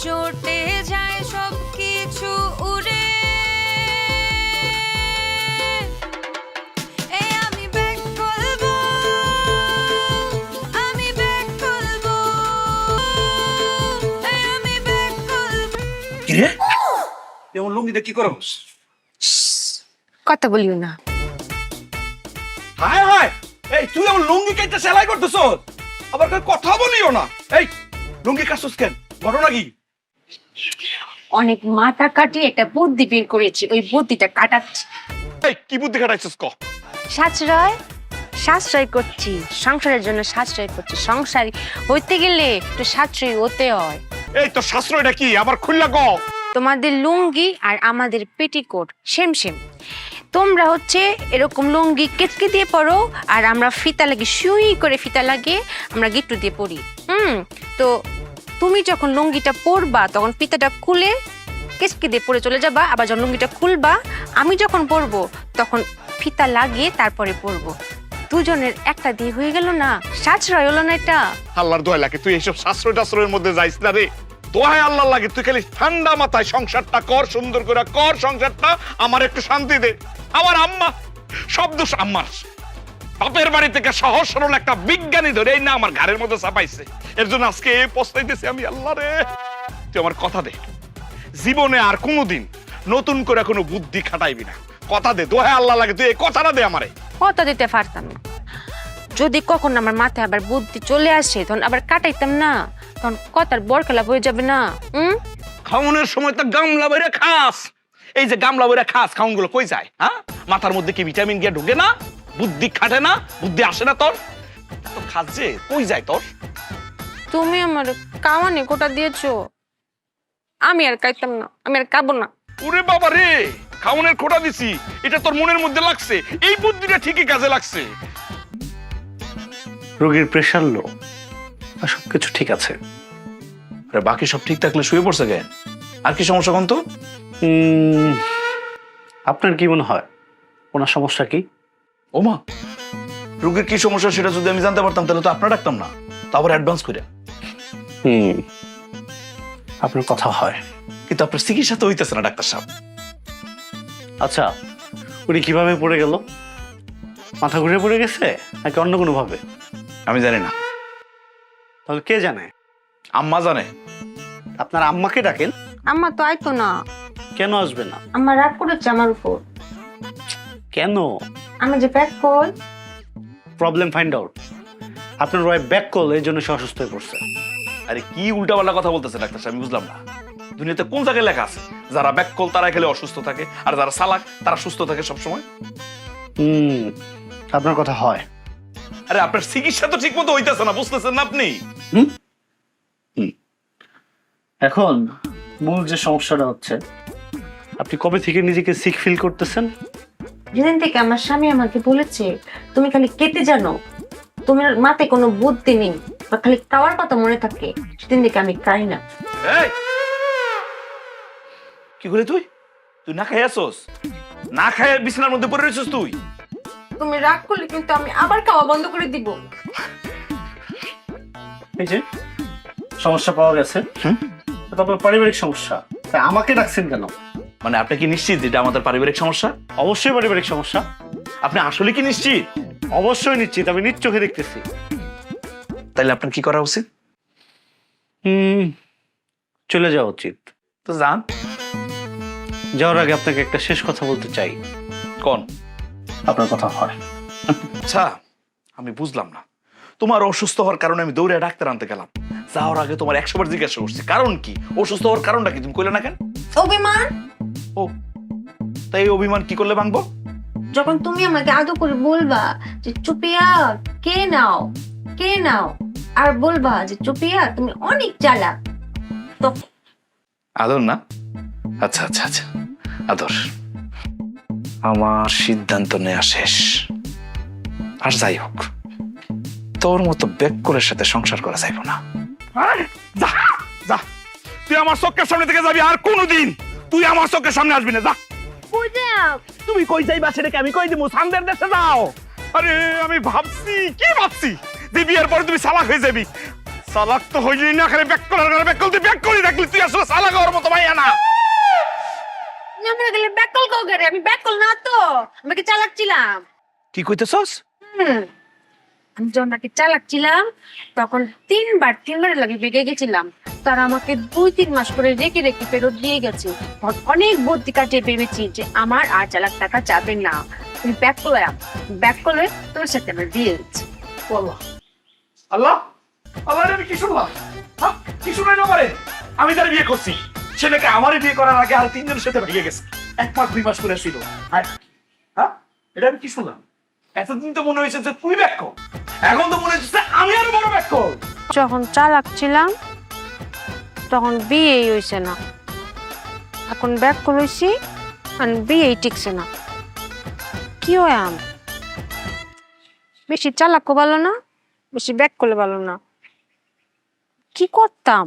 চটে যায় সব কিছু উড়ে। এই আমি ব্যাক করবো, আমি ব্যাক করবো, এই আমি ব্যাক করবো। কি রে এমন লুঙ্গিটা কি করো? কথা বলিও না। হায় হায়, এই তুই আমার লুঙ্গি কেটে সেলাই করতেছ, আবার কথা বলিও না। এই লুঙ্গি কাটছস কেন? ঘটনা কি? অনেক মাথা কাটিয়ে একটা বুদ্ধি বের করেছি, ওই বুদ্ধিটা কাটাচ্ছি। এই কি বুদ্ধি কাটাইছস ক? সাশ্রয় সাশ্রয় করছি, সংসারের জন্য সাশ্রয় করছি। সংসারী হইতে গেলে একটু সাশ্রয়ী হতে হয়। এই তো শাস্ত্রটা কি আবার খুললা ক? তোমাদের লুঙ্গি আর আমাদের পেটিকোট সেম সেম। তোমরা হচ্ছে এরকম লুঙ্গি কেচকে দিয়ে পরো, আর আমরা ফিতা লাগিয়ে সুই করে ফিতা লাগিয়ে আমরা গিট্টু দিয়ে পরি। তো তুমি যখন লুঙ্গিটা পরবা তখন ফিতাটা খুলে কেচকে দিয়ে পরে চলে যাবা, আবার যখন লুঙ্গিটা খুলবা আমি যখন পরবো তখন ফিতা লাগিয়ে তারপরে পরবো। দুজনের একটা দিয়ে হয়ে গেল না? সাশ্রয় হলো না এটা? আল্লাহর দোয়া লাগে তুই এইসব শাস্ত্রয় টাস্ত্রের মধ্যে যাইস না রে। দোহাই আল্লাহ লাগে তুই খালি ঠান্ডা মাথায় সংসারটা কর, সুন্দর করে কর সংসারটা, আমার একটু শান্তি দে। আমার আম্মা, সব দোষ আম্মার। বাপের বাড়ি থেকে সহজ সরল একটা বিজ্ঞানী ধরে এই না আমার ঘরের মধ্যে চাপাইছে, এর জন্য আজকে পস্তাইতেছি আমি। আল্লাহ রে, তুই আমার কথা দে, জীবনে আর কোনোদিন নতুন করে কোনো বুদ্ধি খাটাইবি না। কথা দে, দোহাই আল্লাহ লাগে তুই এই কথাটা দে আমারে। কথা দিতে পারতাম না। যদি কখন আমার মাথায় আবার বুদ্ধি চলে আসে তখন আবার কাটাইতাম না, তখন কথার বরখেলা হয়ে যাবে না। খাওয়ানোর সময় তো গামলা বইরা খাস। এই যে গামলা বইরা খাস, খাওন গুলো কই যায়? হ্যাঁ, মাথার মধ্যে কি ভিটামিন গিয়ে ঢুকে না? বুদ্ধি খাটে না? বুদ্ধি আসে না তোর? তো খাস যে কই যায় তোর? তুমি আমার কাওয়ানি কোটা দিয়েছো, আমি আর খাইতাম না, আমি আর খাবো না। ওরে বাবা রে, খাওনের খোটা দিছি, এটা তোর মনের মধ্যে লাগছে, এই বুদ্ধিটা ঠিকই কাজে লাগছে। রোগীর প্রেশার লো আর সবকিছু ঠিক আছে, আরে বাকি সব ঠিক থাকলে শুয়ে পড়ছে কেন? আর কি সমস্যা কোন তো? আপনার কি মনে হয় ওনার সমস্যা কি? ওমা, রোগীর কি সমস্যা সেটা যদি আমি জানতে পারতাম তাহলে তো আপনার ডাকতাম না, তারপর অ্যাডভান্স করে। আপনার কথা হয়, কিন্তু আপনার চিকিৎসা তো হইতেছে না ডাক্তার সাহেব। আচ্ছা উনি কিভাবে পড়ে গেল? মাথা ঘুরে পড়ে গেছে নাকি অন্য কোনো ভাবে? আমি জানি না। তাহলে কে জানে? আম্মা জানে। আপনার আম্মাকে ডাকেন। আম্মা তো আইতো না। কেন আসবে না? আমার রাগ করেছে আমার উপর। কেন? আমি যে back call. Problem find out. আপনার ওয়াইফ ব্যাক কল, এই জন্য সে অসুস্থ হয়ে পড়ছে। আরে কি উল্টাপাল্টা কথা বলতেছে ডাক্তার সাহেব, আমি বুঝলাম না। দুনিয়াতে কোন জায়গায় লেখা আছে যারা ব্যাককল তারা খেলে অসুস্থ থাকে, আর যারা চালাক তারা সুস্থ থাকে সবসময়? আপনার কথা হয়। আরে আপনার চিকিৎসা তো ঠিক মতো হইতেছে না, বুঝতেছেন না আপনি? এখন মূল যে সমস্যাটা হচ্ছে, আপনি কবে থেকে নিজেকে সিক ফিল করতেছেন? যেদিন থেকে আমার স্বামী আমাকে বলেছে তুমি খালি কেটে জানো, তোমার মাথায় কোনো বুদ্ধি নেই, বা খালি খাওয়ার কথা মনে থাকে, সেদিন থেকে আমি খাই না। এই কি করে তুই তুই না খাই আসোস? না খাই বিছানার মধ্যে পড়ে রয়েছিস তুই? তুমি রাগ করলে কিন্তু আমি আবার খাওয়া বন্ধ করে দিব। এই যে সমস্যা পাওয়া গেছে, এটা আপনার পারিবারিক সমস্যা, তাই আমাকে ডাকছেন কেন? মানে আপনি কি নিশ্চিত এটা আমাদের পারিবারিক সমস্যা? অবশ্যই পারিবারিক সমস্যা। আপনি আসলে কি নিশ্চিত? অবশ্যই নিশ্চিত, আমি নিজ চোখে দেখতেছি। তাইলে আপনার কি করা উচিত? চলে যাওয়া উচিত। তো যান। যাওয়ার আগে আপনাকে একটা শেষ কথা বলতে চাই। কোন? আপনার কথা হয়। আচ্ছা, আমি বুঝলাম না। তোমার অসুস্থ হওয়ার কারণে আমি দৌড়ে ডাক্তার আনতে গেলাম, যাওয়ার আগে তোমার 100 বার জিজ্ঞাসা করছি কারণ কি, অসুস্থ হওয়ার কারণটা কি, তুমি কইলে না কেন? অভিমান। ও তাই এই অভিমান কি করলে ভাঙবো? যখন তুমি আমাকে আদর করে বলবা যে চুপিয়া কে নাও কে নাও, আর বলবা যে চুপিয়া তুমি অনেক চালাক, তখন আদর না? আচ্ছা আচ্ছা আচ্ছা, আদর। আমার সিদ্ধান্ত নেওয়া শেষ। আর যাই হোক, তোর মতো ব্যাককলের সাথে সংসার করা যাইব না। যা যা, তুই আমার চোখের সামনে থেকে যাবি, আর কোনোদিন তুই আমার চোখের সামনে আসবি না। যা। তুমি কই যাইবা সেটাকে আমি কই দিমু? সামনের দেশে যাও। আরে আমি ভাবছি কি ভাবছি যে বিয়ের পরে তুমি চালাক হয়ে যাবি। চালাক তো হইলি না, খালি ব্যাক করি দেখলি তুই আসলে চালাক হওয়ার মতো ভাইয়া না। আমরা গেলে ব্যাককল কাও করে, আমি ব্যাককল না তো, আমি কি চালাক ছিলাম। কি কইতেছস? আমি যখন নাকি চালাক ছিলাম তখন তিনবারের লাগে বেগে গেছিলাম। তারা আমাকে 2-3 মাস করে রেখে রেখে ফেরত দিয়ে গেছে। অনেক বুদ্ধি কাটিয়ে ভেবেছি যে আমার আর চালাক টাকা যাবে না। আমি ব্যাক করে তোর সাথে আমার বিয়ে হয়েছে। আল্লাহ আল্লাহ আল্লাহ, আমি কি শুনলাম? হ্যাঁ, কি শুনাই না পারে? আমি তার বিয়ে করছি, ছেলেকে আমারই বিয়ে করার আগে আর 3 জনের সাথে ভেঙে গেছে। 1 মাস 2 মাস করে ছিল। হ্যাঁ, এটা আমি কি শুনলাম? এতদিন তো মনে হয়েছে যে তুই ব্যাক কর, এখন তো মনে হচ্ছে আমি আরো বড় ব্যাক কর। যখন চালাক ছিলাম তখন বিয়েই হয়েছে না, এখন ব্যাক করেছি আর বিয়েই টিকছে না। কি হয় বেশি চালাকও ভালো না, বেশি ব্যাক করলে ভালো না। কি করতাম?